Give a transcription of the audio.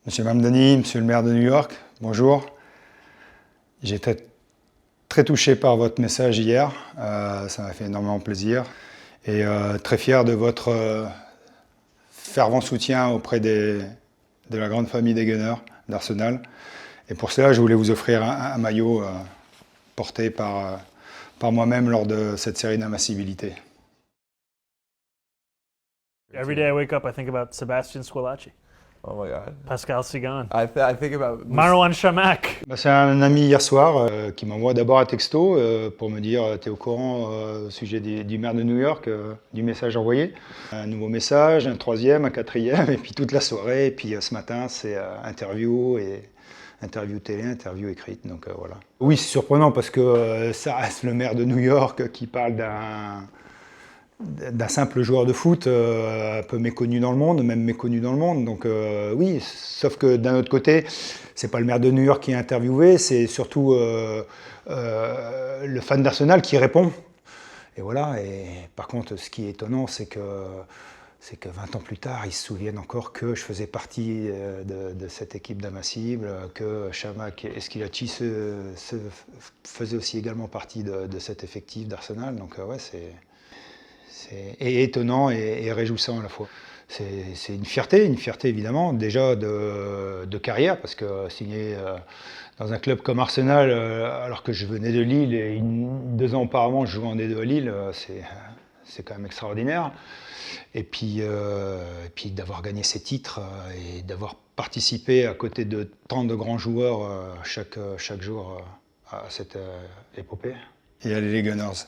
Monsieur Mamdani, monsieur le maire de New York, bonjour. J'ai été très touché par votre message hier, ça m'a fait énormément plaisir. Et très fier de votre fervent soutien auprès de la grande famille des Gunners d'Arsenal. Et pour cela, je voulais vous offrir un maillot porté par moi-même lors de cette série d'invincibilité. Every day I wake up, I think about Sebastian Squillaci, Oh my God. Pascal Sigan, I think about Marwan Chamakh. C'est un ami hier soir qui m'envoie d'abord un texto pour me dire « tu es au courant au sujet du maire de New York, du message envoyé ?» Un nouveau message, un troisième, un quatrième, et puis toute la soirée. Et puis ce matin, c'est interview télé, interview écrite, donc voilà. Oui, c'est surprenant parce que ça reste le maire de New York qui parle d'un simple joueur de foot un peu méconnu dans le monde, même méconnu dans le monde. Donc oui, sauf que d'un autre côté, c'est pas le maire de New York qui est interviewé, c'est surtout le fan d'Arsenal qui répond. Et voilà, et par contre, ce qui est étonnant, c'est que 20 ans plus tard, ils se souviennent encore que je faisais partie de cette équipe d'invincibles, que Chamakh et Squillaci faisaient aussi également partie de cet effectif d'Arsenal. Donc ouais, c'est étonnant et réjouissant à la fois. C'est une fierté évidemment, déjà de carrière, parce que signer dans un club comme Arsenal, alors que je venais de Lille, et 2 ans auparavant je jouais en D2 à Lille, c'est quand même extraordinaire. Et puis d'avoir gagné ces titres et d'avoir participé à côté de tant de grands joueurs chaque jour à cette épopée. Et allez les Gunners!